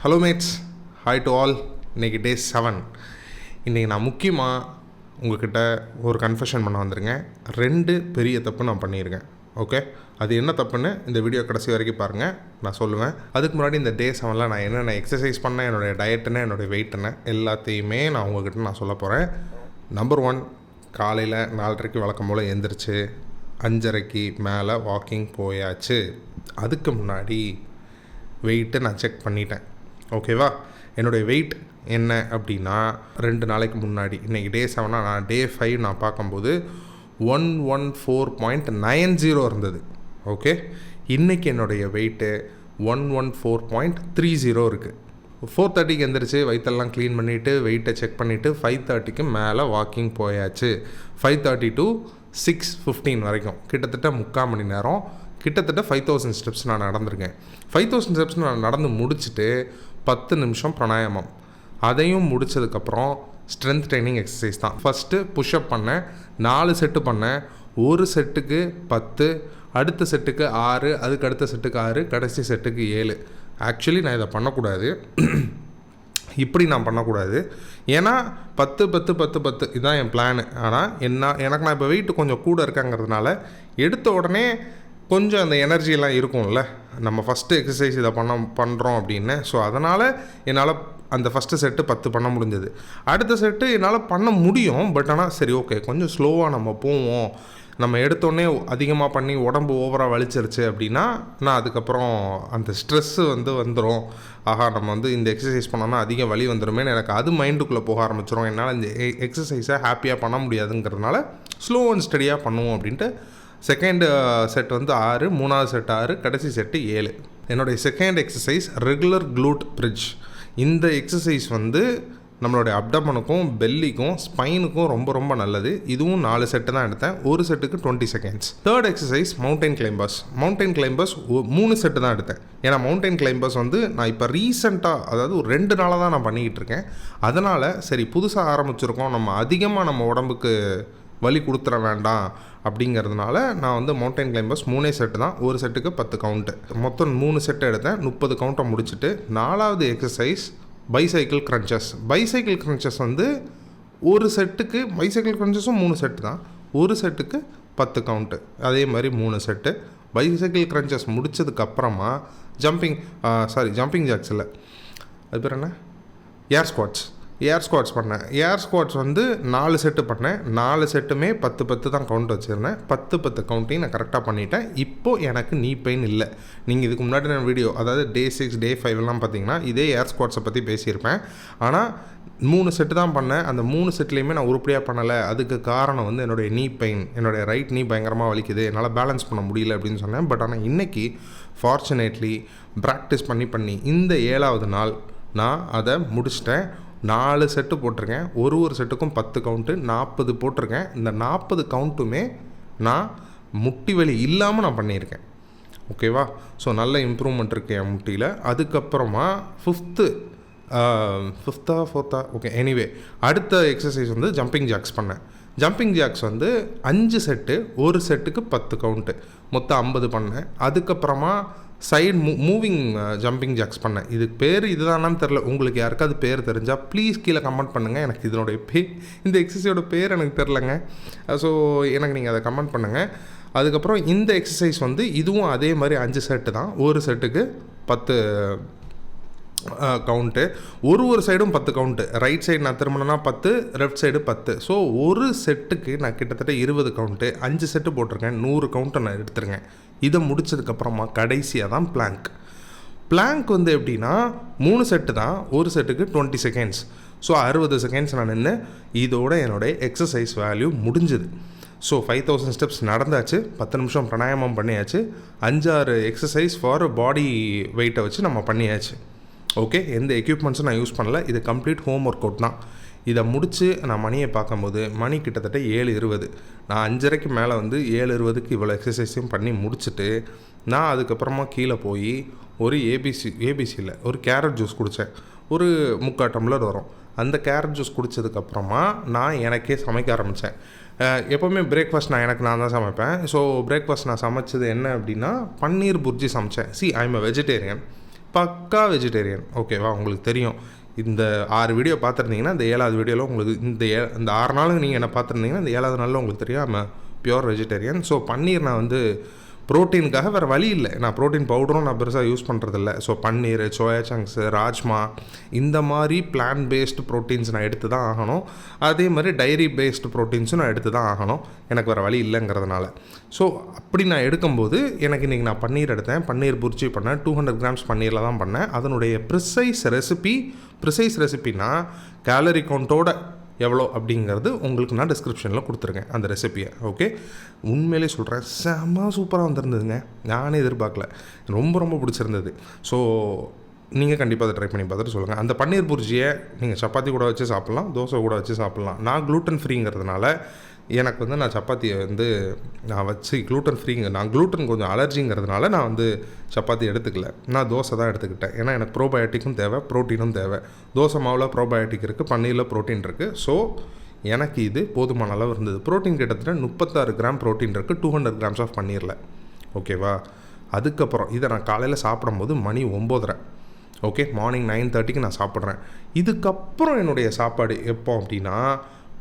Hello mates, hi to all. இன்றைக்கி day 7. இன்றைக்கி நான் முக்கியமாக உங்கள்கிட்ட ஒரு கன்ஃபெஷன் பண்ண வந்திருக்கேன். 2 பெரிய தப்பு நான் பண்ணியிருக்கேன். ஓகே, அது என்ன தப்புன்னு இந்த வீடியோ கடைசி வரைக்கும் பாருங்கள், நான் சொல்லுவேன். அதுக்கு முன்னாடி இந்த டே 7ல் நான் என்னென்ன எக்ஸசைஸ் பண்ணேன், என்னுடைய டயட்டுன்னு, என்னுடைய வெயிட்டுன்னு எல்லாத்தையுமே நான் உங்கள்கிட்ட நான் சொல்ல போகிறேன். நம்பர் 1, காலையில் 4:30 வழக்கம் போல் எழுந்திரிச்சு 5:30 மேலே வாக்கிங் போயாச்சு. அதுக்கு முன்னாடி வெயிட்டு நான் செக் பண்ணிட்டேன். ஓகேவா? என்னுடைய வெயிட் என்ன அப்படின்னா 2 நாளைக்கு முன்னாடி, இன்றைக்கி டே 7, நான் டே 5 நான் பார்க்கும்போது 114.90 இருந்தது. ஓகே, இன்றைக்கி என்னுடைய வெயிட்டு 114.30 இருக்குது. 4:30க்கு எழுந்திரிச்சு வயிற்றெல்லாம் க்ளீன் பண்ணிவிட்டு வெயிட்டை செக் பண்ணிவிட்டு 5:30க்கு மேலே வாக்கிங் போயாச்சு. 5:30 to 6:15 வரைக்கும் கிட்டத்தட்ட 3/4 மணி நேரம், கிட்டத்தட்ட 5000 ஸ்டெப்ஸ் நான் நடந்திருக்கேன். 5000 ஸ்டெப்ஸ் நான் நடந்து முடிச்சுட்டு 10 நிமிஷம் பிராணாயாமம், அதையும் முடித்ததுக்கப்புறம் ஸ்ட்ரென்த் ட்ரைனிங் எக்ஸசைஸ் தான். ஃபஸ்ட்டு புஷ்அப் பண்ணேன், 4 செட்டு பண்ணேன். ஒரு செட்டுக்கு 10, அடுத்த செட்டுக்கு 6, அதுக்கு அடுத்த செட்டுக்கு 6, கடைசி செட்டுக்கு 7. ஆக்சுவலி நான் இதை பண்ணக்கூடாது, இப்படி நான் பண்ணக்கூடாது. ஏன்னா 10 10 10 10 இதுதான் என் பிளானு. ஆனால் எனக்கு நான் இப்போ வெயிட் கொஞ்சம் கூட இருக்காங்கிறதுனால எடுத்த உடனே கொஞ்சம் அந்த எனர்ஜியெல்லாம் இருக்கும்ல, நம்ம ஃபஸ்ட்டு எக்ஸசைஸ் இதை பண்ணுறோம் அப்படின்னு. ஸோ அதனால் என்னால் அந்த ஃபஸ்ட்டு செட்டு 10 பண்ண முடிஞ்சது. அடுத்த செட்டு என்னால் பண்ண முடியும், பட் ஆனால் சரி ஓகே, கொஞ்சம் ஸ்லோவாக நம்ம போவோம். நம்ம எடுத்தோடனே அதிகமாக பண்ணி உடம்பு ஓவராக வலிச்சிருச்சு அப்படின்னா நான் அதுக்கப்புறம் அந்த ஸ்ட்ரெஸ்ஸு வந்துடும். ஆஹா, நம்ம இந்த எக்ஸசைஸ் பண்ணோன்னா அதிக வலி வந்துடுமேன்னு எனக்கு அது மைண்டுக்குள்ளே போக ஆரம்பிச்சிடும். என்னால் இந்த எக்ஸசைஸை ஹாப்பியாக பண்ண முடியாதுங்கிறதுனால ஸ்லோ அண்ட் ஸ்டடியாக பண்ணுவோம் அப்படின்ட்டு செகண்ட் செட் 6, 3வது செட் 6, கடைசி செட்டு 7. என்னுடைய second exercise regular glute bridge. இந்த எக்ஸசைஸ் நம்மளுடைய அப்டமனுக்கும் பெல்லிக்கும் ஸ்பைனுக்கும் ரொம்ப ரொம்ப நல்லது. இதுவும் 4 செட்டு தான் எடுத்தேன், ஒரு செட்டுக்கு 20 seconds. Third exercise mountain climbers. Mountain climbers 3 set தான் எடுத்தேன். ஏன்னா மவுண்டைன் கிளைம்பர்ஸ் நான் இப்போ ரீசெண்டாக, அதாவது ஒரு 2 நாளாக தான் நான் பண்ணிக்கிட்டு இருக்கேன். அதனால் சரி, புதுசாக ஆரம்பிச்சிருக்கோம், நம்ம அதிகமாக நம்ம உடம்புக்கு வலி கொடுத்துட வேண்டாம் அப்படிங்கிறதுனால நான் மவுண்டைன் கிளைம்பர்ஸ் 3 செட்டு தான், ஒரு செட்டுக்கு 10 கவுண்ட்டு. மொத்தம் 3 செட்டு எடுத்தேன், 30 கவுண்ட்டை முடிச்சுட்டு 4வது exercise bicycle crunches. Bicycle crunches ஒரு செட்டுக்கு, பைசைக்கிள் க்ரன்ச்சஸும் 3 செட்டு தான், ஒரு செட்டுக்கு 10 கவுண்ட்டு. அதே மாதிரி 3 செட்டு பைசைக்கிள் க்ரன்ச்சஸ் முடித்ததுக்கப்புறமா ஜம்பிங் ஜாக்ஸ் இல்லை, அது பேர் என்ன, ஏர் ஸ்குவாட்ஸ் பண்ணேன். ஏர் ஸ்குவாட்ஸ் 4 செட்டு பண்ணேன். 4 செட்டுமே 10 10 தான் கவுண்ட் வச்சுருந்தேன். 10 10 கவுண்ட்டையும் நான் கரெக்டாக பண்ணிட்டேன். இப்போது எனக்கு நீ பெயின் இல்லை. நீங்கள் இதுக்கு முன்னாடி நான் வீடியோ, அதாவது டே 6, டே 5 பார்த்தீங்கன்னா இதே ஏர் ஸ்குவாட்ஸை பற்றி பேசியிருப்பேன். ஆனால் 3 செட்டு தான் பண்ணேன். அந்த 3 செட்லேயுமே நான் உருப்படியாக பண்ணலை. அதுக்கு காரணம் என்னுடைய நீ பெயின், என்னுடைய ரைட் நீ பயங்கரமாக வலிக்குது, என்னால் பேலன்ஸ் பண்ண முடியல அப்படின்னு சொன்னேன். பட் ஆனால் இன்றைக்கி ஃபார்ச்சுனேட்லி ப்ராக்டிஸ் பண்ணி இந்த 7வது நாள் நான் அதை முடிச்சிட்டேன். 4 செட்டு போட்டிருக்கேன், ஒரு செட்டுக்கும் 10 கவுண்ட்டு, 40 போட்டிருக்கேன். இந்த 40 கவுண்ட்டுமே நான் முட்டி வலி இல்லாமல் நான் பண்ணியிருக்கேன். ஓகேவா? ஸோ நல்ல இம்ப்ரூவ்மெண்ட் இருக்குது என் முட்டியில். அதுக்கப்புறமா 4th ஓகே, எனிவே அடுத்த எக்ஸசைஸ் ஜம்பிங் ஜாக்ஸ் பண்ணேன். ஜம்பிங் ஜாக்ஸ் 5 செட்டு, ஒரு செட்டுக்கு 10 கவுண்ட்டு, மொத்தம் 50 பண்ணேன். அதுக்கப்புறமா சைடு மூவிங் ஜம்பிங் ஜாக்ஸ் பண்ணேன். இதுக்கு பேர் இதுதானான்னு தெரில, உங்களுக்கு யாருக்காவது பேர் தெரிஞ்சால் ப்ளீஸ் கீழே கமெண்ட் பண்ணுங்கள். எனக்கு இதனுடைய இந்த எக்ஸசைஸோட பேர் எனக்கு தெரிலங்க. ஸோ எனக்கு நீங்கள் அதை கமெண்ட் பண்ணுங்கள். அதுக்கப்புறம் இந்த எக்ஸசைஸ் இதுவும் அதே மாதிரி 5 செட்டு தான், ஒரு செட்டுக்கு 10 கவுண்ட்டு, ஒரு சைடும் 10 கவுண்ட்டு. ரைட் சைடு நான் திரும்பினா 10, லெஃப்ட் சைடு 10. ஸோ ஒரு செட்டுக்கு நான் கிட்டத்தட்ட 20 கவுண்ட்டு, 5 செட்டு போட்டிருக்கேன், 100 கவுண்ட்டை நான் எடுத்துருக்கேன். இதை முடித்ததுக்கப்புறமா கடைசியாக தான் பிளாங்க் எப்படின்னா 3 செட்டு தான், ஒரு செட்டுக்கு 20 செகண்ட்ஸ். ஸோ 60 செகண்ட்ஸ் நான் நின்று இதோட என்னுடைய எக்ஸசைஸ் வேல்யூ முடிஞ்சுது. ஸோ 5000 ஸ்டெப்ஸ் நடந்தாச்சு, 10 நிமிஷம் பிராணாயாமம் பண்ணியாச்சு, 5-6 எக்ஸசைஸ் ஃபார் பாடி வெயிட்டை வச்சு நம்ம பண்ணியாச்சு. ஓகே, எந்த எக்யூப்மெண்ட்ஸும் நான் யூஸ் பண்ணல, இது கம்ப்ளீட் ஹோம் ஒர்க் அவுட் தான். இதை முடித்து நான் மணியை பார்க்கும்போது மணி கிட்டத்தட்ட 7:20. நான் 5:30க்கு மேலே 7:20க்கு இவ்வளோ எக்ஸசைஸையும் பண்ணி முடிச்சுட்டு நான் அதுக்கப்புறமா கீழே போய் ஒரு ஏபிசியில் ஒரு கேரட் ஜூஸ் குடித்தேன். ஒரு 3/4 டம்ளர் வரும். அந்த கேரட் ஜூஸ் குடித்ததுக்கப்புறமா நான் எனக்கே சமைக்க ஆரம்பித்தேன். எப்போவுமே பிரேக்ஃபாஸ்ட் நான் தான் சமைப்பேன். ஸோ பிரேக்ஃபாஸ்ட் நான் சமைச்சது என்ன அப்படின்னா பன்னீர் புர்ஜி சமைச்சேன். I am a vegetarian. பக்கா வெஜிடேரியன். ஓகேவா? உங்களுக்கு தெரியும், இந்த 6 வீடியோ பார்த்துருந்தீங்கன்னா இந்த 7வது வீடியோவில் உங்களுக்கு இந்த 6 நாளுக்கு நீங்கள் என்ன பார்த்துருந்தீங்கன்னா இந்த 7வது நாளில் உங்களுக்கு தெரியும் பியூர் வெஜிடேரியன். ஸோ பன்னீர் நான் வந்து ப்ரோட்டீனுக்காக வேறு வழி இல்லை, நான் ப்ரோட்டீன் பவுடரும் நான் பெருசாக யூஸ் பண்ணுறதில்ல. ஸோ பன்னீர், சோயா சங்க்ஸு, ராஜ்மா, இந்த மாதிரி பிளான் பேஸ்டு ப்ரோட்டீன்ஸ் நான் எடுத்து தான் ஆகணும். அதே மாதிரி டைரி பேஸ்டு ப்ரோட்டீன்ஸும் நான் எடுத்து தான் ஆகணும், எனக்கு வேறு வழி இல்லைங்கிறதுனால. ஸோ அப்படி நான் எடுக்கும்போது எனக்கு இன்றைக்கி நான் பன்னீர் எடுத்தேன், பன்னீர் புர்ஜி பண்ணேன், 200 கிராம்ஸ் பன்னீரில் தான் பண்ணேன். அதனுடைய ப்ரிசைஸ் ரெசிபினா கேலரி கவுண்டோட எவ்வளோ அப்படிங்கிறது உங்களுக்கு நான் டிஸ்கிரிப்ஷனில் கொடுத்துருக்கேன் அந்த ரெசிப்பியை. ஓகே, உண்மையிலே சொல்கிறேன், செம்ம சூப்பராக வந்துருந்ததுங்க. நானே எதிர்பார்க்கல, ரொம்ப பிடிச்சிருந்தது. ஸோ நீங்கள் கண்டிப்பாக அதை ட்ரை பண்ணி பார்த்துட்டு சொல்லுங்கள். அந்த பன்னீர் புர்ஜியை நீங்கள் சப்பாத்தி கூட வச்சு சாப்பிட்லாம், தோசை கூட வச்சு சாப்பிட்லாம். நான் க்ளூட்டன் ஃப்ரீங்கிறதுனால எனக்கு வந்து நான் சப்பாத்தியை வந்து நான் வச்சு நான் க்ளூட்டன் கொஞ்சம் அலர்ஜிங்கிறதுனால நான் வந்து சப்பாத்தி எடுத்துக்கல, நான் தோசை தான் எடுத்துக்கிட்டேன். ஏன்னா எனக்கு ப்ரோபயோட்டிக்கும் தேவை, ப்ரோட்டீனும் தேவை. தோசை மாவில் ப்ரோபயோட்டிக் இருக்குது, பன்னீரில் ப்ரோட்டீன் இருக்குது. ஸோ எனக்கு இது போதுமான அளவு இருந்தது. ப்ரோட்டீன் கிட்டத்தட்ட 36 கிராம் ப்ரோட்டீன் இருக்குது 200 கிராம்ஸ் ஆஃப் பன்னீரில். ஓகேவா? அதுக்கப்புறம் இதை நான் காலையில் சாப்பிடும்போது மணி 9:30. ஓகே, மார்னிங் 9:30க்கு நான் சாப்பிட்றேன். இதுக்கப்புறம் என்னுடைய சாப்பாடு எப்போ அப்படின்னா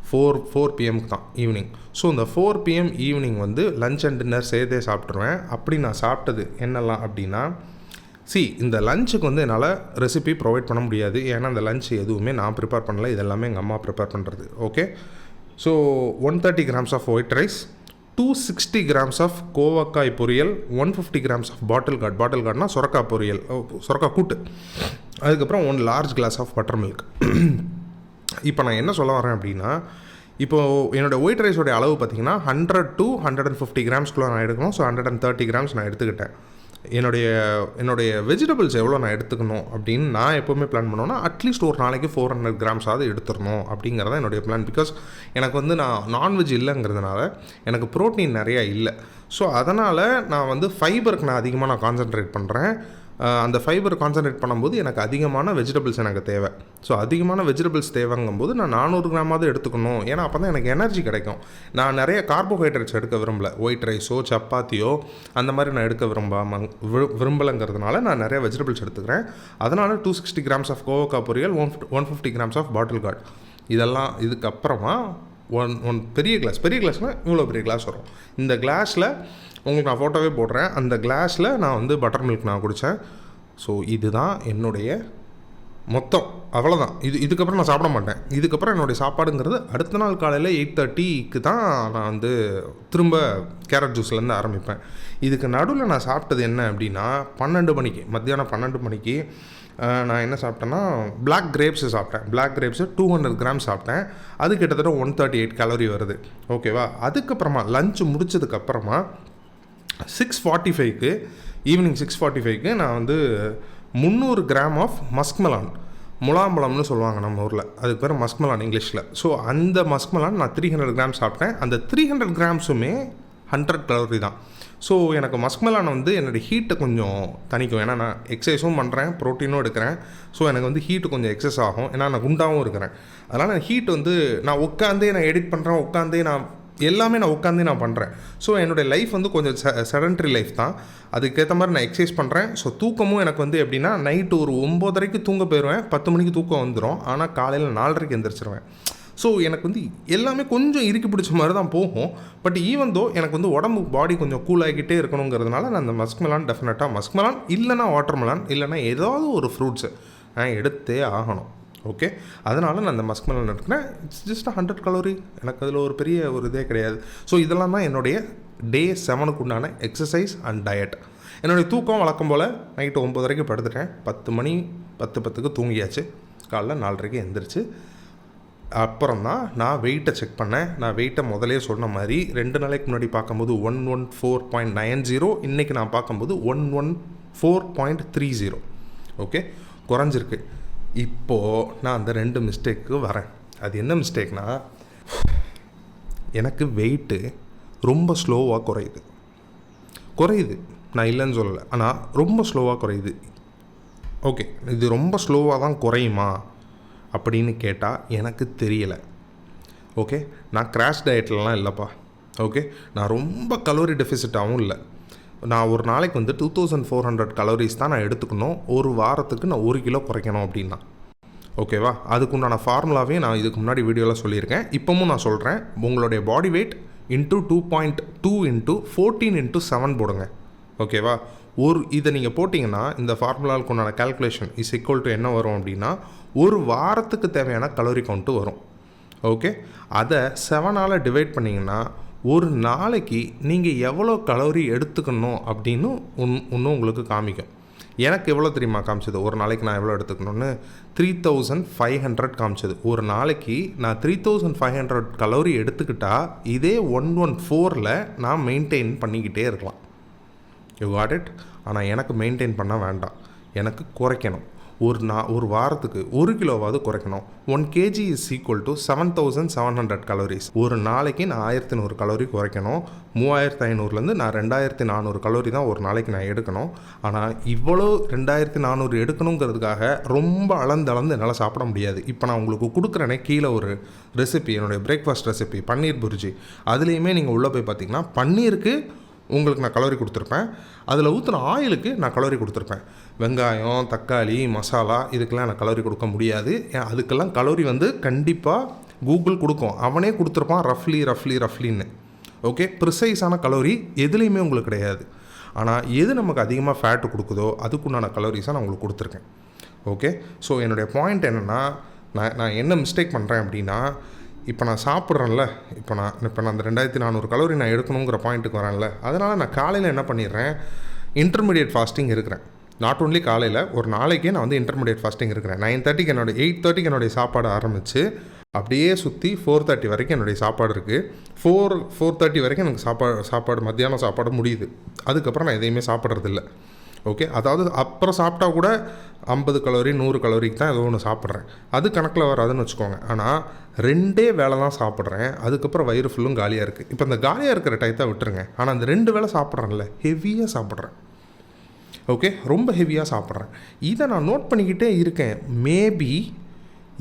4 PM தான், ஈவினிங். ஸோ இந்த 4 PM ஈவினிங் வந்து லஞ்ச் அண்ட் டின்னர் சேர்த்தே சாப்பிட்ருவேன். அப்படி நான் சாப்பிட்டது என்னெல்லாம் அப்படின்னா, இந்த லஞ்சுக்கு வந்து என்னால் ரெசிபி ப்ரொவைட் பண்ண முடியாது. ஏன்னா அந்த லஞ்ச் எதுவுமே நான் ப்ரிப்பேர் பண்ணல, இதெல்லாமே எங்கள் அம்மா ப்ரிப்பேர் பண்ணுறது. Okay, so 130 grams of white rice, 260 grams of கோவக்காய் பொரியல், 150 கிராம்ஸ் ஆஃப் பாட்டில் கார்ட்னா சொரக்காய் பொரியல், சொரக்காய் கூட்டு. அதுக்கப்புறம் 1 large glass of buttermilk. இப்போ நான் என்ன சொல்ல வரேன் அப்படின்னா, இப்போது என்னோடய ஒயிட் ரைஸோடைய அளவு பார்த்திங்கன்னா 100 to 150 கிராம்ஸ்குள்ளே நான் எடுக்கணும். ஸோ 130 கிராம்ஸ் நான் எடுத்துக்கிட்டேன். என்னுடைய வெஜிடபிள்ஸ் எவ்வளோ நான் எடுத்துக்கணும் அப்படின்னு நான் எப்போவுமே பிளான் பண்ணுவேன்னா, அட்லீஸ்ட் ஒரு நாளைக்கு 400 கிராம்ஸாவது எடுத்துடணும் அப்படிங்கிறதான் என்னுடைய பிளான். பிகாஸ் எனக்கு வந்து நான் நான்வெஜ் இல்லைங்கிறதுனால எனக்கு ப்ரோட்டீன் நிறையா இல்லை. ஸோ அதனால் நான் வந்து ஃபைபருக்கு நான் அதிகமாக கான்சன்ட்ரேட் பண்ணுறேன். அந்த ஃபைபர் கான்சன்ட்ரேட் பண்ணும்போது எனக்கு அதிகமான வெஜிடபிள்ஸ் எனக்கு தேவை. ஸோ அதிகமான வெஜிடபிள்ஸ் தேவைங்கும்போது நான் 400 கிராமாவது எடுத்துக்கணும். ஏன்னா அப்போ தான் எனக்கு எனர்ஜி கிடைக்கும். நான் நிறைய கார்போஹைட்ரேட்ஸ் எடுக்க விரும்பல, ஒயிட் ரைஸோ சப்பாத்தியோ அந்த மாதிரி நான் எடுக்க விரும்பலைங்கிறதுனால நான் நிறைய வெஜிடபிள்ஸ் எடுத்துக்கிறேன். அதனால் 260 கிராம்ஸ் ஆஃப் கோவக்காய் பொரியல், 150 கிராம்ஸ் ஆஃப் பாட்டில் கார்ட், இதெல்லாம். இதுக்கப்புறமா ஒன் பெரிய கிளாஸ்னால் இவ்வளோ பெரிய கிளாஸ் வரும். இந்த கிளாஸில் உங்களுக்கு நான் ஃபோட்டோவே போடுறேன். அந்த கிளாஸில் நான் வந்து பட்டர் மில்க் நான் குடித்தேன். ஸோ இதுதான் என்னுடைய மொத்தம், அவ்வளோதான். இதுக்கப்புறம் நான் சாப்பிட மாட்டேன். இதுக்கப்புறம் என்னுடைய சாப்பாடுங்கிறது அடுத்த நாள் காலையில் 8:30க்கு தான் நான் வந்து திரும்ப கேரட் ஜூஸ்லேருந்து ஆரம்பிப்பேன். இதுக்கு நடுவில் நான் சாப்பிட்டது என்ன அப்படின்னா, 12 மணிக்கு, மத்தியானம் 12 மணிக்கு நான் என்ன சாப்பிட்டேன்னா பிளாக் கிரேப்ஸு சாப்பிட்டேன். பிளாக் கிரேப்ஸு 200 கிராம் சாப்பிட்டேன். அது கிட்டத்தட்ட 138 கேலரி வருது. ஓகேவா? அதுக்கப்புறமா லஞ்சு முடிச்சதுக்கப்புறமா 6:45க்கு, ஈவினிங் 6:45க்கு நான் வந்து 300 கிராம் ஆஃப் மஸ்க்மெலான், முலாம்பழம்னு சொல்லுவாங்க நம்ம ஊரில், அதுக்கு பேர் மஸ்க்மெலான் இங்கிலீஷில். ஸோ அந்த மஸ்க்மெலான் நான் 300 கிராம் சாப்பிட்டேன். அந்த 300 கிராம்ஸுமே 100 கேலரி தான். ஸோ எனக்கு மஸ்க்மெலான் வந்து என்னோடய ஹீட்டை கொஞ்சம் தணிக்கும். ஏன்னா நான் எக்ஸசைஸும் பண்ணுறேன், ப்ரோட்டீனும் எடுக்கிறேன். ஸோ எனக்கு வந்து ஹீட்டு கொஞ்சம் எக்ஸஸ் ஆகும். ஏன்னா நான் குண்டாகவும் இருக்கிறேன். அதனால் ஹீட் வந்து நான் உட்காந்தே நான் எடிட் பண்ணுறேன், உட்காந்தே நான் எல்லாமே நான் உட்காந்தே நான் பண்ணுறேன். ஸோ என்னுடைய லைஃப் வந்து கொஞ்சம் செடன்ட்ரி லைஃப் தான். அதுக்கேற்ற மாதிரி நான் எக்ஸசைஸ் பண்ணுறேன். ஸோ தூக்கமும் எனக்கு வந்து எப்படின்னா, நைட்டு ஒரு 9:30க்கு தூங்க போயிடுவேன், 10 மணிக்கு தூக்கம் வந்துடும். ஆனால் காலையில் 4:30க்கு எந்திரிச்சிருவேன். ஸோ எனக்கு வந்து எல்லாமே கொஞ்சம் இறுக்கி பிடிச்ச மாதிரி தான் போகும். பட் ஈவன் தோ எனக்கு வந்து உடம்பு பாடி கொஞ்சம் கூலாகிக்கிட்டே இருக்கணுங்கிறதுனால நான் அந்த மஸ்க்மெலான் டெஃபினட்டாக மஸ்க்மெலான் இல்லைனா வாட்டர்மெலான் இல்லைனா ஏதாவது ஒரு ஃப்ரூட்ஸு நான் எடுத்தே ஆகணும். ஓகே, அதனால் நான் அந்த மஸ்க்மெலான் எடுக்கிறேன். It's just 100 calorie. எனக்கு அதில் ஒரு பெரிய ஒரு இதே கிடையாது. ஸோ இதெல்லாம் தான் என்னுடைய டே 7க்கு உண்டான எக்ஸசைஸ் அண்ட் டயட். என்னுடைய தூக்கம் வழக்கம் போல் நைட்டு 9:30க்கு படுத்துட்டேன், 10 மணி 10:10க்கு தூங்கியாச்சு. காலைல 4:30க்கு எந்திரிச்சு அப்புறம் தான் நான் வெயிட்டை செக் பண்ணேன். நான் வெயிட்டை முதலே சொன்ன மாதிரி 2 நாளைக்கு முன்னாடி பார்க்கும்போது 114.90, இன்றைக்கி நான் பார்க்கும்போது 114.30. ஓகே, குறைஞ்சிருக்கு. இப்போது நான் அந்த 2 மிஸ்டேக்கு வரேன். அது என்ன மிஸ்டேக்னால், எனக்கு வெயிட்டு ரொம்ப ஸ்லோவாக குறையுது. நான் இல்லைன்னு சொல்லலை, ஆனால் ரொம்ப ஸ்லோவாக குறையுது. ஓகே, இது ரொம்ப ஸ்லோவாக தான் குறையுமா அப்படின்னு கேட்டால் எனக்கு தெரியலை. ஓகே, நான் கிராஷ் டயட்லலாம் இல்லைப்பா. ஓகே, நான் ரொம்ப கலோரி டெஃபிசிட்டாகவும் இல்லை. நான் ஒரு நாளைக்கு வந்து 2400 கலோரிஸ் தான் நான் எடுத்துக்கணும். ஒரு வாரத்துக்கு நான் 1 கிலோ குறைக்கணும் அப்படின்னா. ஓகேவா? அதுக்குண்டான ஃபார்முலாவே நான் இதுக்கு முன்னாடி வீடியோவில் சொல்லியிருக்கேன். இப்போவும் நான் சொல்கிறேன். உங்களுடைய body weight into 2.2 into 14 into 7 போடுங்க. ஓகேவா? இதை நீங்கள் போட்டிங்கன்னா இந்த ஃபார்முலாவுக்கு உண்டான கால்குலேஷன் இஸ் ஈக்குவல் டு என்ன வரும் அப்படின்னா, ஒரு வாரத்துக்கு தேவையான கலோரி கவுண்ட்டு வரும். ஓகே, அதை 7ஆல் டிவைட் பண்ணிங்கன்னா ஒரு நாளைக்கு நீங்கள் எவ்வளோ கலோரி எடுத்துக்கணும் அப்படின்னு இன்னும் உங்களுக்கு காமிக்கும். எனக்கு எவ்வளோ தெரியுமா காமிச்சது? ஒரு நாளைக்கு நான் எவ்வளோ எடுத்துக்கணும்னு 3500 காமிச்சது. ஒரு நாளைக்கு நான் 3500 கலோரி எடுத்துக்கிட்டால் இதே 114ல் நான் மெயின்டைன் பண்ணிக்கிட்டே இருக்கலாம். You got it? ஆனால் எனக்கு மெயின்டைன் பண்ண வேண்டாம், எனக்கு குறைக்கணும். ஒரு வாரத்துக்கு 1 கிலோவாவது குறைக்கணும். 1 kg is equal to 7700 calories. ஒரு நாளைக்கு நான் 1100 கலோரி குறைக்கணும். 3500லேருந்து நான் 2400 கலோரி தான் ஒரு நாளைக்கு நான் எடுக்கணும். ஆனால் இவ்வளோ 2400 எடுக்கணுங்கிறதுக்காக ரொம்ப அளந்து என்னால் சாப்பிட முடியாது. இப்போ நான் உங்களுக்கு கொடுக்குறேனே கீழே ஒரு ரெசிபி, என்னுடைய பிரேக்ஃபாஸ்ட் ரெசிபி பன்னீர் புர்ஜி. அதுலேயுமே நீங்கள் உள்ளே போய் பார்த்தீங்கன்னா பன்னீருக்கு உங்களுக்கு நான் கலோரி கொடுத்துருப்பேன், அதில் ஊற்றின ஆயிலுக்கு நான் கலோரி கொடுத்துருப்பேன். வெங்காயம், தக்காளி, மசாலா இதுக்கெல்லாம் நான் கலோரி கொடுக்க முடியாது. அதுக்கெல்லாம் கலோரி வந்து கண்டிப்பாக கூகுள் கொடுக்கும், அவனே கொடுத்துருப்பான் ரஃப்லின்னு. ஓகே, ப்ரிசைஸான கலோரி எதுலேயுமே உங்களுக்கு கிடையாது. ஆனால் எது நமக்கு அதிகமாக ஃபேட்டு கொடுக்குதோ அதுக்குண்டான கலோரிஸாக நான் உங்களுக்கு கொடுத்துருக்கேன். ஓகே, ஸோ என்னுடைய பாயிண்ட் என்னென்னா, நான் என்ன மிஸ்டேக் பண்ணுறேன் அப்படின்னா, இப்போ நான் சாப்பிட்றேன்ல, இப்போ நான் அந்த 2400 கலோரி நான் எடுக்கணுங்கிற பாயிண்ட்டுக்கு வரேன்ல, அதனால் நான் காலையில் என்ன பண்ணிடுறேன், இன்டர்மீடியட் ஃபாஸ்டிங் இருக்கிறேன். நாட் ஓன்லி காலையில், ஒரு நாளைக்கே நான் வந்து இன்டர்மீடியட் ஃபாஸ்டிங் இருக்கிறேன். 9:30க்கு 8:30க்கு என்னுடைய சாப்பாடு ஆரம்பித்து அப்படியே சுற்றி 4:30 வரைக்கும் என்னுடைய சாப்பாடு இருக்குது. 4:30 வரைக்கும் எனக்கு சாப்பாடு மத்தியானம் சாப்பாடு முடியுது. அதுக்கப்புறம் நான் எதையுமே சாப்பிட்றதில்ல. ஓகே, அதாவது அப்புறம் சாப்பிட்டா கூட 50 கலோரி 100 கலோரிக்கு தான் ஏதோ ஒன்று சாப்பிட்றேன், அது கணக்கில் வராதுன்னு வச்சுக்கோங்க. ஆனால் 2 வேளை தான் சாப்பிட்றேன், அதுக்கப்புறம் வயிறு ஃபுல்லும் காலியாக இருக்குது. இப்போ இந்த காலியாக இருக்கிற டயத்தை விட்டுருங்க, ஆனால் அந்த 2 வேளை சாப்பிட்றேன்ல, ஹெவியாக சாப்பிட்றேன். ஓகே, ரொம்ப ஹெவியாக சாப்பிட்றேன். இதை நான் நோட் பண்ணிக்கிட்டே இருக்கேன். மேபி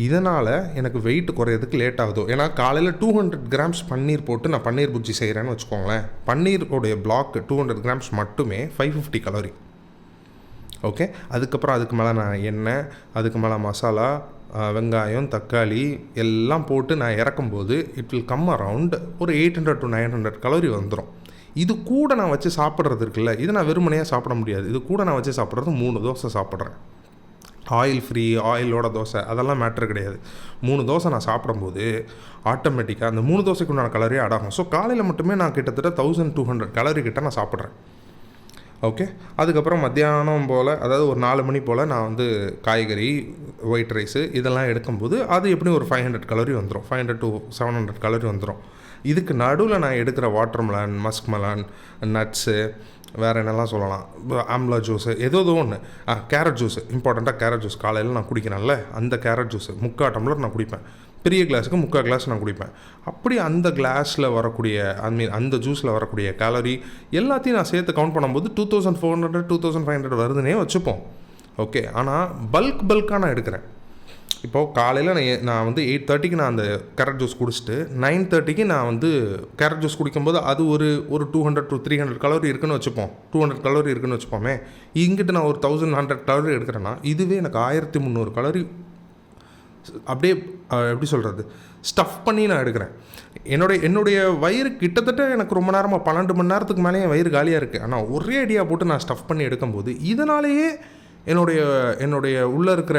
இதனால் எனக்கு வெயிட் குறையிறதுக்கு லேட் ஆகுதோ. ஏன்னா காலையில் 200 கிராம்ஸ் பன்னீர் போட்டு நான் பன்னீர் புர்ஜி செய்கிறேன்னு வச்சுக்கோங்களேன். பன்னீருடைய பிளாக் 200 கிராம்ஸ் மட்டுமே 550 கலோரி. ஓகே, அதுக்கப்புறம் அதுக்கு மேலே நான் எண்ணெய், அதுக்கு மேலே மசாலா, வெங்காயம், தக்காளி எல்லாம் போட்டு நான் இறக்கும்போது இட் வில் கம் அரவுண்ட் ஒரு 800 to 900 கலோரி வந்துடும். இது கூட நான் வச்சு சாப்பிட்றது இருக்குல்ல, இது நான் வெறுமனையாக சாப்பிட முடியாது. இது கூட நான் வச்சு சாப்பிட்றது 3 தோசை சாப்பிட்றேன். ஆயில் ஃப்ரீ, ஆயிலோட தோசை அதெல்லாம் மேட்ரு கிடையாது. 3 தோசை நான் சாப்பிடும்போது ஆட்டோமேட்டிக்காக அந்த 3 தோசைக்கு உண்டான கலோரி ஆட் ஆகும். ஸோ காலையில் மட்டுமே நான் கிட்டத்தட்ட 1200 கலோரி கிட்ட நான் சாப்பிட்றேன். ஓகே, அதுக்கப்புறம் மத்தியானம் போல், அதாவது ஒரு 4 மணி போல் நான் வந்து காய்கறி, ஒயிட் ரைஸு இதெல்லாம் எடுக்கும்போது அது எப்படியும் ஒரு 500 கலோரி வந்துடும். 500 to 700 கலோரி வந்துடும். இதுக்கு நடுவில் நான் எடுக்கிற வாட்டர்மெலன், மஸ்க் மெலன், நட்ஸு, வேறு என்னெல்லாம் சொல்லலாம், ஆம்லா ஜூஸு, ஏதோ ஒன்று, கேரட் ஜூஸு, இம்பார்ட்டண்ட்டாக கேரட் ஜூஸ் காலையில் நான் குடிக்கிறேன்ல, அந்த கேரட் ஜூஸு 3/4 டம்ளர் நான் குடிப்பேன். பெரிய கிளாஸுக்கு 3/4 கிளாஸ் நான் குடிப்பேன். அப்படி அந்த கிளாஸில் வரக்கூடிய அந்த ஜூஸில் வரக்கூடிய கேலரி எல்லாத்தையும் நான் சேர்த்து கவுண்ட் பண்ணும்போது 2400 2500 வருதுன்னே வச்சுப்போம். ஓகே, ஆனால் பல்காக நான் எடுக்கிறேன். இப்போது காலையில் நான் வந்து 8:30க்கு நான் அந்த கேரட் ஜூஸ் குடிச்சிட்டு 9:30க்கு நான் வந்து கேரட் ஜூஸ் குடிக்கும்போது அது ஒரு 200 to 300 கலோரி இருக்குன்னு வச்சுப்போம். 200 கலோரி இருக்குன்னு வச்சுப்போமே. இங்கிட்டு நான் ஒரு 1100 கலோரி எடுக்கிறேன்னா இதுவே எனக்கு 1300 கலோரி அப்படியே எப்படி சொல்கிறது, ஸ்டஃப் பண்ணி நான் எடுக்கிறேன். என்னுடைய வயிறு கிட்டத்தட்ட எனக்கு ரொம்ப நேரமாக 12 மணி நேரத்துக்கு மேலே என் வயிறு காலியாக இருக்குது. ஆனால் ஒரே அடியாக போட்டு நான் ஸ்டஃப் பண்ணி எடுக்கும்போது இதனாலேயே என்னுடைய உள்ளே இருக்கிற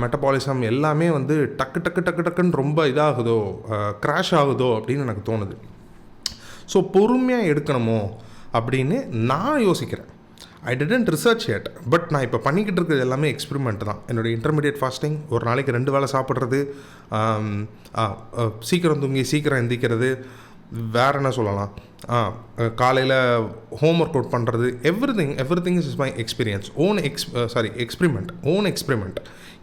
மெட்டபாலிசம் எல்லாமே வந்து டக்குன்னு ரொம்ப இதாகுதோ, க்ராஷ் ஆகுதோ அப்படின்னு எனக்கு தோணுது. ஸோ பொறுமையாக எடுக்கணுமோ அப்படின்னு நான் யோசிக்கிறேன். I didn't research yet, but நான் இப்போ பண்ணிக்கிட்டு இருக்கிறது எல்லாமே எக்ஸ்பெரிமெண்ட் தான். என்னுடைய இன்டர்மீடியட் ஃபாஸ்டிங், ஒரு நாளைக்கு 2 வேளை சாப்பிட்றது, சீக்கிரம் தூங்கி சீக்கிரம் எந்திக்கிறது, வேறு என்ன சொல்லலாம், காலையில் ஹோம் ஒர்க் அவுட் பண்ணுறது, every thing is my experience, experiment.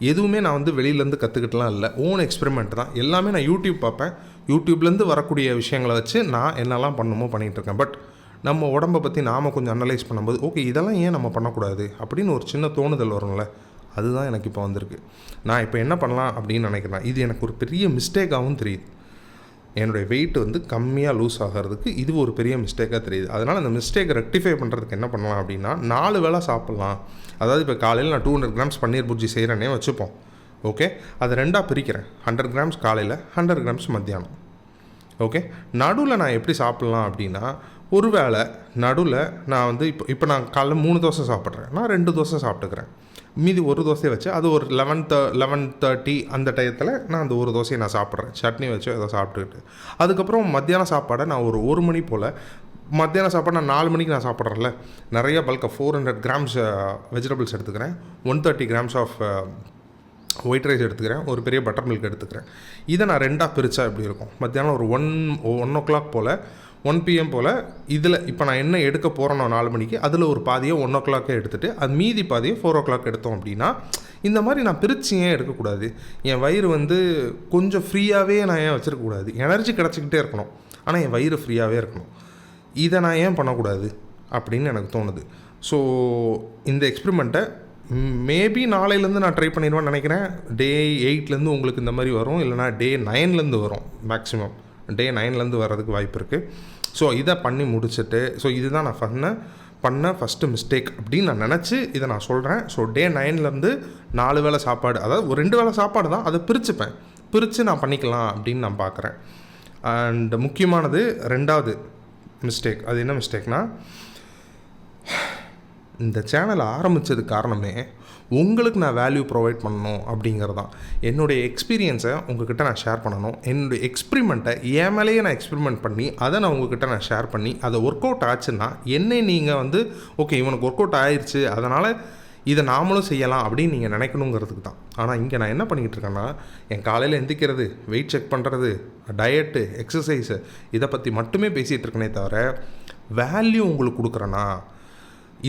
எதுவுமே நான் வந்து வெளியிலேருந்து கற்றுக்கிட்டுலாம் இல்லை, ஓன் எக்ஸ்பெரிமெண்ட் தான். எல்லாமே நான் யூடியூப் பார்ப்பேன், யூடியூப்லேருந்து வரக்கூடிய விஷயங்களை வச்சு நான் என்னெல்லாம் பண்ணணுமோ பண்ணிகிட்ருக்கேன். பட் நம்ம உடம்பை பற்றி நாம் கொஞ்சம் அனலைஸ் பண்ணும்போது ஓகே இதெல்லாம் ஏன் நம்ம பண்ணக்கூடாது அப்படின்னு ஒரு சின்ன தோணுதல் வரும்ல, அதுதான் எனக்கு இப்போ வந்திருக்கு. நான் இப்போ என்ன பண்ணலாம் அப்படின்னு நினைக்கிறேன். இது எனக்கு ஒரு பெரிய மிஸ்டேக்காகவும் தெரியுது. என்னுடைய வெயிட் வந்து கம்மியாக லூஸ் ஆகிறதுக்கு இது ஒரு பெரிய மிஸ்டேக்காக தெரியுது. அதனால் அந்த மிஸ்டேக்கை ரெக்டிஃபை பண்ணுறதுக்கு என்ன பண்ணலாம் அப்படின்னா, 4 வேளை சாப்பிட்லாம். அதாவது இப்போ காலையில் நான் 200 கிராம்ஸ் பன்னீர் புர்ஜி செய்கிறேன்னே வச்சுப்போம். ஓகே, அதை 2ஆக பிரிக்கிறேன். 100 கிராம்ஸ் காலையில், 100 கிராம்ஸ் மத்தியானம். ஓகே, நடுவில் நான் எப்படி சாப்பிட்லாம் அப்படின்னா, ஒரு வேளை நடுவில் நான் வந்து இப்போ நான் காலைல 3 தோசை சாப்பிட்றேன், நான் 2 தோசை சாப்பிட்டுக்கிறேன். மீதி ஒரு தோசையை வச்சு அது ஒரு 11:30 அந்த டயத்தில் நான் அந்த ஒரு தோசையை நான் சாப்பிட்றேன், சட்னி வச்சு அதை சாப்பிட்டுக்கிட்டு. அதுக்கப்புறம் மத்தியான சாப்பாடை நான் ஒரு 1 மணி போல், மத்தியான சாப்பாடு நான் 4 மணிக்கு நான் சாப்பிட்றேன்ல, நிறைய பல்காக 400 கிராம்ஸ் வெஜிடபிள்ஸ் எடுத்துக்கிறேன், 130 கிராம்ஸ் ஆஃப் ஒயிட் ரைஸ் எடுத்துக்கிறேன், ஒரு பெரிய பட்டர் மில்க் எடுத்துக்கிறேன். இதை நான் 2ஆக பிரித்தா எப்படி இருக்கும், மத்தியானம் ஒரு 1 போல் 1 PM போல் இதில் இப்போ நான் என்ன எடுக்க போகிறேனோ 4 மணிக்கு, அதில் ஒரு பாதியை 1 எடுத்துகிட்டு அது மீதி பாதியை 4 எடுத்தோம் அப்படின்னா, இந்த மாதிரி நான் பிரித்து ஏன் எடுக்கக்கூடாது? என் வயிறு வந்து கொஞ்சம் ஃப்ரீயாகவே நான் ஏன் வச்சுருக்கக்கூடாது? எனர்ஜி கிடச்சிக்கிட்டே இருக்கணும், ஆனால் என் வயிறு ஃப்ரீயாகவே இருக்கணும். இதை நான் ஏன் பண்ணக்கூடாது அப்படின்னு எனக்கு தோணுது. ஸோ இந்த எக்ஸ்பெரிமெண்ட்டை மேபி நாளையிலேருந்து நான் ட்ரை பண்ணிடுவேன்னு நினைக்கிறேன். டே 8லேருந்து உங்களுக்கு இந்த மாதிரி வரும், இல்லைனா டே 9லேருந்து வரும். மேக்ஸிமம் டே 9லேருந்து வர்றதுக்கு வாய்ப்பு இருக்குது. ஸோ இதை பண்ணி முடிச்சுட்டு, ஸோ இதுதான் நான் பண்ண ஃபஸ்ட்டு மிஸ்டேக் அப்படின்னு நான் நினச்சி இதை நான் சொல்கிறேன். ஸோ டே 9லேருந்து 4 வேளை சாப்பாடு, அதாவது ஒரு 2 வேளை சாப்பாடு தான், அதை பிரித்து நான் பண்ணிக்கலாம் அப்படின்னு நான் பார்க்குறேன். அண்ட் முக்கியமானது 2வது மிஸ்டேக். அது என்ன மிஸ்டேக்னால், இந்த சேனலை ஆரம்பித்தது காரணமே உங்களுக்கு நான் வேல்யூ ப்ரொவைட் பண்ணணும் அப்படிங்கிறது தான். என்னுடைய எக்ஸ்பீரியன்ஸை உங்கள்கிட்ட நான் ஷேர் பண்ணணும். என்னுடைய எக்ஸ்பிரிமெண்ட்டை என் மேலேயே நான் எக்ஸ்பிரிமெண்ட் பண்ணி அதை நான் உங்கள்கிட்ட நான் ஷேர் பண்ணி அதை ஒர்க் அவுட் ஆச்சுன்னா என்னை நீங்கள் வந்து ஓகே இவனுக்கு ஒர்க் அவுட் ஆயிடுச்சு, அதனால் இதை நாமளும் செய்யலாம் அப்படின்னு நீங்கள் நினைக்கணுங்கிறதுக்கு தான். ஆனால் இங்கே நான் என்ன பண்ணிக்கிட்டு இருக்கேன்னா, என் காலையில் எந்திக்கிறது, வெயிட் செக் பண்ணுறது, டயட்டு, எக்ஸசைஸு, இதை பற்றி மட்டுமே பேசிகிட்டு இருக்கனே தவிர வேல்யூ உங்களுக்கு கொடுக்குறேன்னா,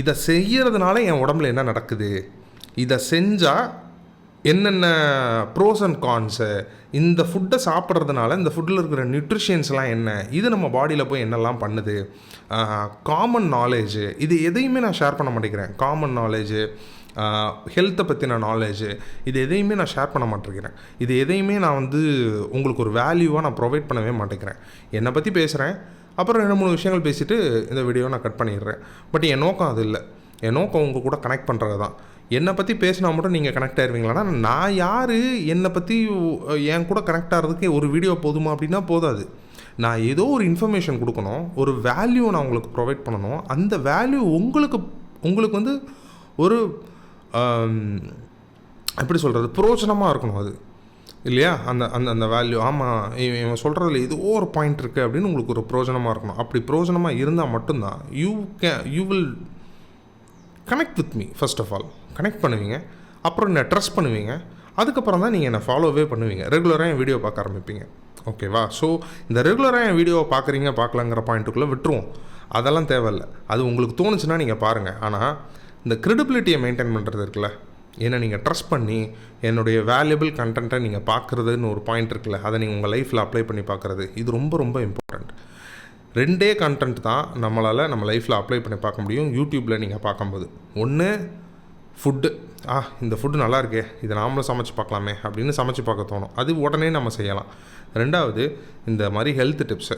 இதை செய்கிறதுனால என் உடம்புல என்ன நடக்குது, இதை செஞ்சால் என்னென்ன ப்ரோஸ் அண்ட் கான்ஸு, இந்த ஃபுட்டை சாப்பிட்றதுனால இந்த ஃபுட்டில் இருக்கிற நியூட்ரிஷியன்ஸ்லாம் என்ன, இது நம்ம பாடியில் போய் என்னெல்லாம் பண்ணுது, காமன் நாலேஜு, இது எதையுமே நான் ஷேர் பண்ண மாட்டேங்கிறேன். காமன் நாலேஜு, ஹெல்த்தை பற்றின நாலேஜு, இது எதையுமே நான் ஷேர் பண்ண மாட்டேங்கிறேன். இது எதையுமே நான் வந்து உங்களுக்கு ஒரு வேல்யூவாக நான் ப்ரொவைட் பண்ணவே மாட்டேங்கிறேன். என்னை பற்றி பேசுகிறேன், அப்புறம் 2-3 விஷயங்கள் பேசிவிட்டு இந்த வீடியோவை நான் கட் பண்ணிடுறேன். பட் என் நோக்கம் அது இல்லை. என் நோக்கம் உங்கள் கூட கனெக்ட் பண்ணுறது தான். என்னை பற்றி பேசினா மட்டும் நீங்கள் கனெக்ட் ஆகிடுவீங்களான்னா, நான் யார், என்னை பற்றி என் கூட கனெக்ட் ஆகிறதுக்கு ஒரு வீடியோ போதுமா அப்படின்னா போதாது. நான் ஏதோ ஒரு இன்ஃபர்மேஷன் கொடுக்கணும், ஒரு வேல்யூ நான் உங்களுக்கு ப்ரொவைட் பண்ணணும். அந்த வேல்யூ உங்களுக்கு வந்து ஒரு எப்படி சொல்கிறது, பிரயோஜனமாக இருக்கணும் அது இல்லையா? அந்த அந்த அந்த வேல்யூ, ஆமாம் இவன் சொல்கிறதுல ஏதோ ஒரு பாயிண்ட் இருக்குது அப்படின்னு உங்களுக்கு ஒரு பிரயோஜனமாக இருக்கணும். அப்படி பிரயோஜனமாக இருந்தால் மட்டும்தான் you will connect with me. First of all connect பண்ணுவீங்க, அப்புறம் என்னை ட்ரஸ்ட் பண்ணுவீங்க, அதுக்கப்புறம் தான் நீங்கள் என்னை ஃபாலோவே பண்ணுவீங்க, ரெகுலராக என் வீடியோ பார்க்க ஆரம்பிப்பீங்க. ஓகேவா? ஸோ இந்த ரெகுலராக என் வீடியோவை பார்க்கலாங்கிற பாயிண்ட்டுக்குள்ளே விட்டுருவோம். அதெல்லாம் தேவையில்லை. அது உங்களுக்கு தோணுச்சுன்னா நீங்கள் பாருங்கள். ஆனால் இந்த க்ரெடிபிலிட்டியை மெயின்டைன் பண்ணுறது இருக்குல்ல, ஏன்னா நீங்கள் ட்ரஸ்ட் பண்ணி என்னுடைய வேல்யூபிள் கண்டென்ட்டை நீங்கள் பார்க்குறதுன்னு ஒரு பாயிண்ட் இருக்குல்ல, அதை நீங்கள் உங்கள் லைஃப்பில் அப்ளை பண்ணி பார்க்குறது, இது ரொம்ப ரொம்ப இம்பார்ட்டண்ட். 2 கண்டென்ட் தான் நம்மளால் நம்ம லைஃப்பில் அப்ளை பண்ணி பார்க்க முடியும் யூடியூப்பில் நீங்கள் பார்க்கும்போது. ஒன்று ஃபுட்டு, இந்த ஃபுட்டு நல்லா இருக்கே, இதை நாமளும் சமைச்சு பார்க்கலாமே அப்படின்னு சமைச்சு பார்க்க தோணும், அது உடனே நம்ம செய்யலாம். 2வது இந்த மாதிரி ஹெல்த் டிப்ஸு,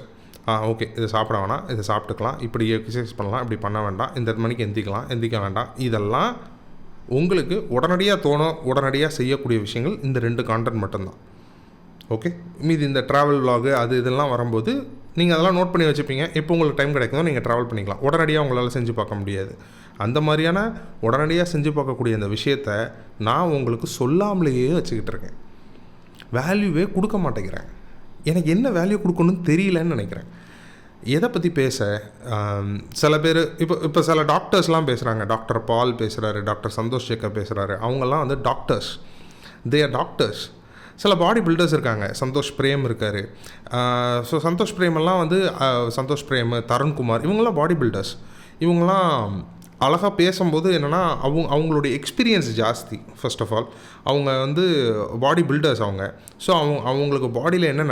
ஓகே இதை சாப்பிட வேணாம், இதை சாப்பிட்டுக்கலாம், இப்படி எக்ஸசைஸ் பண்ணலாம், இப்படி பண்ண வேண்டாம், இந்த மணிக்கு எந்திக்க வேண்டாம், இதெல்லாம் உங்களுக்கு உடனடியாக செய்யக்கூடிய விஷயங்கள் இந்த 2 கான்டென்ட் மட்டும்தான். ஓகே, மீதி இந்த ட்ராவல் விலாகு அது இதெல்லாம் வரும்போது நீங்கள் அதெல்லாம் நோட் பண்ணி வச்சுப்பீங்க. எப்போ உங்களுக்கு டைம் கிடைக்குதோ நீங்கள் ட்ராவல் பண்ணிக்கலாம். உடனடியாக உங்களால் செஞ்சு பார்க்க முடியாது. அந்த மாதிரியான உடனடியாக செஞ்சு பார்க்கக்கூடிய அந்த விஷயத்தை நான் உங்களுக்கு சொல்லாமலேயே வச்சுக்கிட்டு இருக்கேன். வேல்யூவே கொடுக்க மாட்டேங்கிறேன். எனக்கு என்ன வேல்யூ கொடுக்கணும்னு தெரியலன்னு நினைக்கிறேன். எதை பற்றி பேச சில பேர் இப்போ சில டாக்டர்ஸ்லாம் பேசுகிறாங்க. டாக்டர் பால் பேசுகிறாரு, டாக்டர் சந்தோஷ் சேகர் பேசுகிறாரு. அவங்கெல்லாம் வந்து டாக்டர்ஸ், தே ஆர் டாக்டர்ஸ். சில பாடி பில்டர்ஸ் இருக்காங்க, சந்தோஷ் பிரேம் இருக்கார். ஸோ சந்தோஷ் பிரேமெல்லாம் வந்து சந்தோஷ் பிரேம், தருண்குமார், இவங்கெல்லாம் பாடி பில்டர்ஸ். இவங்கெல்லாம் அழகாக பேசும்போது என்னென்னா அவங்களுடைய எக்ஸ்பீரியன்ஸ் ஜாஸ்தி. ஃபர்ஸ்ட் ஆஃப் ஆல் அவங்க வந்து பாடி பில்டர்ஸ் அவங்க. ஸோ அவங்களுக்கு பாடியில் என்ன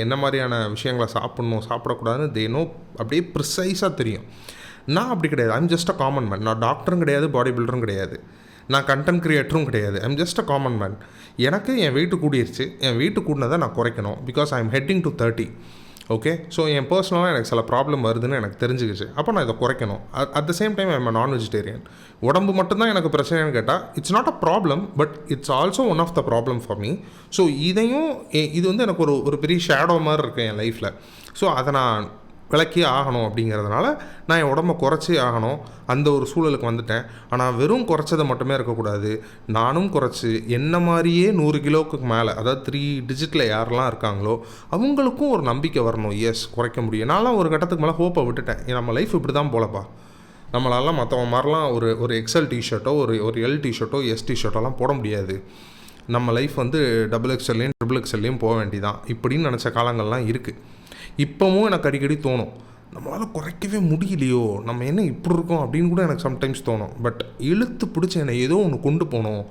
என்ன மாதிரியான விஷயங்களை சாப்பிடக்கூடாதுன்னு தேனோ அப்படியே ப்ரிசைஸாக தெரியும். நான் அப்படி கிடையாது. I'm just a common man. நான் டாக்டரும் கிடையாது, பாடி பில்டரும் கிடையாது. நான் கண்டென்ட் க்ரியேட்டரும் கிடையாது. I'm just a common man. எனக்கு என் வெயிட்டு கூடிருச்சு. என் வெயிட்டு கூடினதை நான் குறைக்கணும். Because I am heading to 30. Okay, so என் பர்சனலாக எனக்கு சில ப்ராப்ளம் வருதுன்னு எனக்கு தெரிஞ்சுக்கிச்சு. அப்போ நான் இதை குறைக்கணும். At the same time I am non vegetarian. உடம்பு மட்டும்தான் எனக்கு பிரச்சனைன்னு கேட்டால் it's not a problem, but it's also one of the problem for me. So இதையும் இது வந்து எனக்கு ஒரு பெரிய ஷேடோ மாதிரி இருக்குது என் லைஃப்பில். ஸோ அதை நான் விளக்கி ஆகணும் அப்படிங்கிறதுனால நான் என் உடம்பை குறைச்சி ஆகணும், அந்த ஒரு சூழலுக்கு வந்துட்டேன். ஆனால் வெறும் குறைச்சதை மட்டுமே இருக்கக்கூடாது, நானும் குறைச்சி என்ன மாதிரியே 100 கிலோவுக்கு மேலே, அதாவது 3 டிஜிட்டில் யாரெல்லாம் இருக்காங்களோ அவங்களுக்கும் ஒரு நம்பிக்கை வரணும். எஸ், குறைக்க முடியும். நான்லாம் ஒரு கட்டத்துக்கு மேலே ஹோப்பை விட்டுட்டேன். நம்ம லைஃப் இப்படி தான் போலப்பா, நம்மளாலாம் மற்றவங்க மாதிரிலாம் ஒரு எக்ஸ்எல் டிஷர்ட்டோ ஒரு எல் டிஷர்ட்டோ எஸ் டிஷர்ட்டோலாம் போட முடியாது. நம்ம லைஃப் வந்து XXLலையும் XXLலையும் போக வேண்டிதான் இப்படின்னு நினச்ச காலங்கள்லாம் இருக்குது. இப்போவும் எனக்கு அடிக்கடி தோணும், நம்மளால் குறைக்கவே முடியலையோ, நம்ம என்ன இப்படி இருக்கோம் அப்படின்னு கூட எனக்கு சம்டைம்ஸ் தோணும். பட் இழுத்து பிடிச்சி என்னை ஏதோ ஒன்று கொண்டு போகணும்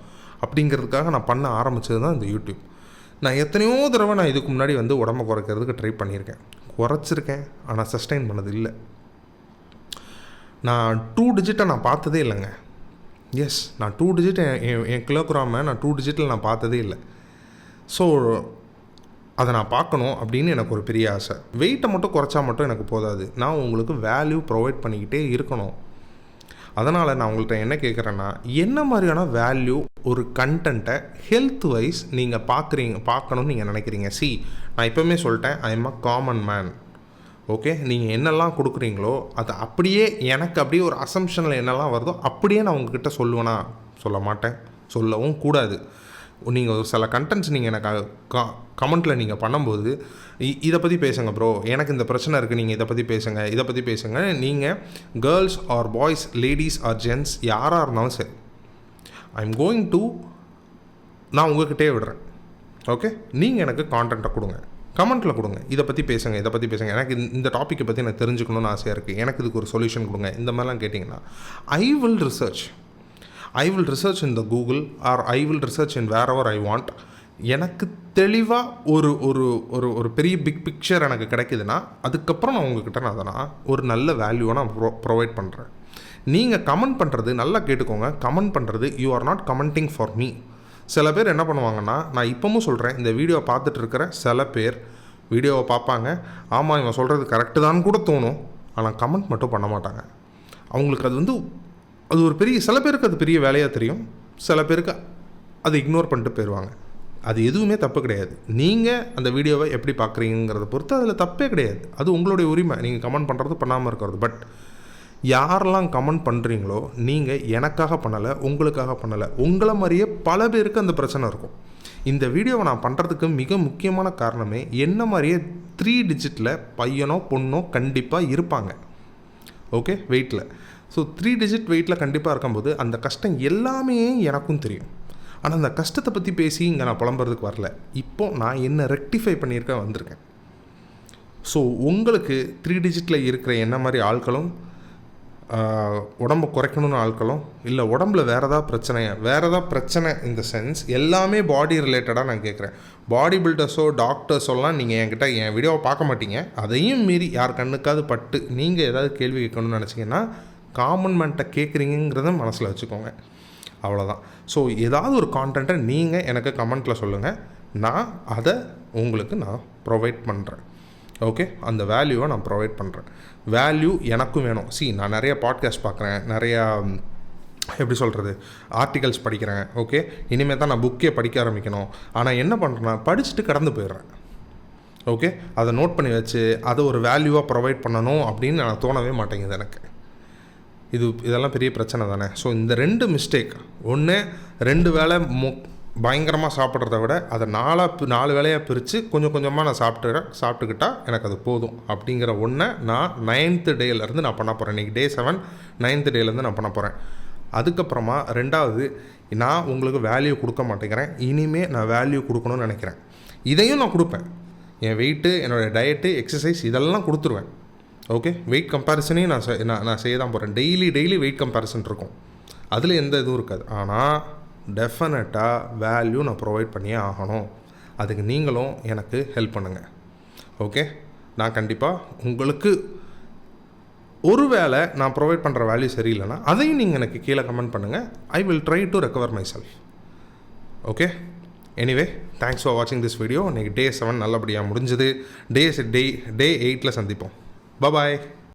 அப்படிங்கிறதுக்காக நான் பண்ண ஆரம்பித்தது தான் இந்த யூடியூப். நான் எத்தனையோ தடவை நான் இதுக்கு முன்னாடி வந்து உடம்பை குறைக்கிறதுக்கு ட்ரை பண்ணியிருக்கேன், குறைச்சிருக்கேன், ஆனால் சஸ்டைன் பண்ணது இல்லை. நான் 2 டிஜிட்டை நான் பார்த்ததே இல்லைங்க. எஸ், நான் 2 டிஜிட் என் கிலோகிராமை நான் 2 டிஜிட்டில் நான் பார்த்ததே இல்லை. ஸோ அதை நான் பார்க்கணும் அப்படின்னு எனக்கு ஒரு பெரிய ஆசை. வெயிட்டை மட்டும் குறைச்சா மட்டும் எனக்கு போதாது, நான் உங்களுக்கு வேல்யூ ப்ரொவைட் பண்ணிக்கிட்டே இருக்கணும். அதனால் நான் உங்கள்கிட்ட என்ன கேட்குறேன்னா, என்ன மாதிரியான வேல்யூ ஒரு கண்டென்ட்டை ஹெல்த் வைஸ் நீங்கள் பார்க்கணும்னு நீங்கள் நினைக்கிறீங்க? நான் இப்போவுமே சொல்லிட்டேன், I am a common man. Okay, நீங்கள் என்னெல்லாம் கொடுக்குறீங்களோ அது அப்படியே எனக்கு அப்படியே ஒரு அசம்ஷனில் என்னெல்லாம் வருதோ அப்படியே நான் உங்ககிட்ட சொல்லுவேனா? சொல்ல மாட்டேன், சொல்லவும் கூடாது. நீங்கள் ஒரு சில கண்டென்ட்ஸ் நீங்கள் எனக்கு கமெண்ட்டில் நீங்கள் பண்ணும்போது இதை பற்றி பேசுங்க ப்ரோ, எனக்கு இந்த பிரச்சனை இருக்குது, நீங்கள் இதை பற்றி பேசுங்க. நீங்கள் girls or boys, ladies or gents யாராக இருந்தாலும் சரி, ஐ எம் கோயிங் டு, நான் உங்கள்கிட்டே விடுறேன். ஓகே, நீங்கள் எனக்கு கான்டென்ட்டை கொடுங்க, கமெண்ட்டில் கொடுங்க, இதை பற்றி பேசுங்க, எனக்கு இந்த டாப்பிக்கை பற்றி எனக்கு தெரிஞ்சுக்கணும்னு ஆசையாக இருக்குது, எனக்கு இதுக்கு ஒரு சொல்யூஷன் கொடுங்க, இந்த மாதிரிலாம் கேட்டிங்கன்னா I will research in the Google or I will research in wherever I want. எனக்கு தெளிவாக ஒரு ஒரு ஒரு ஒரு பெரிய பிக் பிக்சர் எனக்கு கிடைக்குதுன்னா அதுக்கப்புறம் நான் உங்ககிட்ட நான் ஒரு நல்ல வேல்யூவை நான் ப்ரொவைட் பண்ணுறேன். நீங்கள் கமெண்ட் பண்ணுறது நல்லா கேட்டுக்கோங்க, கமெண்ட் பண்ணுறது you are not commenting for me. சில பேர் என்ன பண்ணுவாங்கன்னா, நான் இப்போவும் சொல்கிறேன், இந்த வீடியோவை பார்த்துட்டு இருக்கிற சில பேர் வீடியோவை பார்ப்பாங்க, ஆமாம் இவன் சொல்கிறது கரெக்டு தான் கூட தோணும், ஆனால் கமெண்ட் மட்டும் பண்ண மாட்டாங்க. அவங்களுக்கு அது வந்து அது ஒரு பெரிய, சில பேருக்கு அது பெரிய வேலையாக தெரியும், சில பேருக்கு அதை இக்னோர் பண்ணிட்டு போயிடுவாங்க. அது எதுவுமே தப்பு கிடையாது. நீங்கள் அந்த வீடியோவை எப்படி பார்க்குறீங்கிறத பொறுத்து அதில் தப்பே கிடையாது, அது உங்களுடைய உரிமை, நீங்கள் கமெண்ட் பண்ணுறது பண்ணாமல் இருக்கிறது. பட் யாரெல்லாம் கமெண்ட் பண்ணுறீங்களோ நீங்கள் எனக்காக பண்ணலை, உங்களுக்காக பண்ணலை, உங்களை மாதிரியே பல பேருக்கு அந்த பிரச்சனை இருக்கும். இந்த வீடியோவை நான் பண்ணுறதுக்கு மிக முக்கியமான காரணமே என்ன மாதிரியே 3 டிஜிட்டில் பையனோ பொண்ணோ கண்டிப்பாக இருப்பாங்க. ஓகே, வெயிட்டில். ஸோ 3 டிஜிட் வெயிட்டில் கண்டிப்பாக இருக்கும்போது அந்த கஷ்டம் எல்லாமே எனக்கும் தெரியும். ஆனால் அந்த கஷ்டத்தை பற்றி பேசி இங்கே நான் புலம்புறதுக்கு வரல. இப்போது நான் என்ன ரெக்டிஃபை பண்ணியிருக்கேன், வந்திருக்கேன். ஸோ உங்களுக்கு 3 டிஜிட்டில் இருக்கிற என்ன மாதிரி ஆட்களும், உடம்பை குறைக்கணும்னு ஆட்களும், இல்லை உடம்புல வேறு ஏதாவது பிரச்சனை இந்த சென்ஸ் எல்லாமே பாடி ரிலேட்டடாக நான் கேட்குறேன். பாடி பில்டர்ஸோ டாக்டர்ஸோலாம் நீங்கள் என்கிட்ட என் வீடியோவை பார்க்க மாட்டீங்க. அதையும் மீறி யார் கண்ணுக்காவது பட்டு நீங்கள் ஏதாவது கேள்வி கேட்கணும்னு நினச்சிங்கன்னா காமன் மேன்ட்ட கேட்குறீங்கிறத மனசில் வச்சுக்கோங்க, அவ்வளோதான். ஸோ ஏதாவது ஒரு கான்டென்ட்டை நீங்கள் எனக்கு கமெண்ட்டில் சொல்லுங்கள், நான் அதை உங்களுக்கு நான் ப்ரொவைட் பண்ணுறேன். ஓகே, அந்த வேல்யூவை நான் ப்ரொவைட் பண்ணுறேன். வேல்யூ எனக்கும் வேணும். நான் நிறைய பாட்காஸ்ட் பார்க்குறேன், நிறையா எப்படி சொல்கிறது, ஆர்டிகல்ஸ் படிக்கிறேன். ஓகே, இனிமேல் தான் நான் புக்கே படிக்க ஆரம்பிக்கணும். ஆனால் என்ன பண்ணுறேன்னா, படிச்சுட்டு கடந்து போயிடுறேன். ஓகே, அதை நோட் பண்ணி வச்சு அதை ஒரு வேல்யூவாக ப்ரொவைட் பண்ணணும் அப்படின்னு நான் தோணவே மாட்டேங்குது எனக்கு. இதெல்லாம் பெரிய பிரச்சனை தானே. ஸோ இந்த 2 மிஸ்டேக், ஒன்று 2 வேளை பயங்கரமாக சாப்பிட்றத விட அதை 4 வேளையாக பிரித்து கொஞ்சம் கொஞ்சமாக நான் சாப்பிட்டுக்கிட்டால் எனக்கு அது போதும் அப்படிங்கிற ஒன்றை நான் 9th டேலேருந்து நான் பண்ண போகிறேன். இன்றைக்கி Day 7, 9th டேலேருந்து நான் பண்ண போகிறேன். அதுக்கப்புறமா 2வது, நான் உங்களுக்கு வேல்யூ கொடுக்க மாட்டேங்கிறேன், இனிமேல் நான் வேல்யூ கொடுக்கணும்னு நினைக்கிறேன். இதையும் நான் கொடுப்பேன். என் வெயிட்டு, என்னோடய டயட்டு, எக்ஸசைஸ் இதெல்லாம் கொடுத்துருவேன். ஓகே, வெயிட் கம்பேரிசனையும் நான் செய்ய தான் போகிறேன். டெய்லி வெயிட் கம்பேரிசன் இருக்கும், அதில் எந்த இதுவும் இருக்காது. ஆனால் டெஃபினட்டாக வேல்யூ நான் ப்ரொவைட் பண்ணியே ஆகணும். அதுக்கு நீங்களும் எனக்கு ஹெல்ப் பண்ணுங்கள். ஓகே, நான் கண்டிப்பாக உங்களுக்கு ஒருவேளை நான் ப்ரொவைட் பண்ணுற வேல்யூ சரியில்லைன்னா அதையும் நீங்கள் எனக்கு கீழே கமெண்ட் பண்ணுங்கள். I will try to recover my self. Okay, anyway thanks for வாட்சிங் திஸ் வீடியோ. இன்றைக்கி டே 7 நல்லபடியாக முடிஞ்சது. டே 8 சந்திப்போம். பாய்.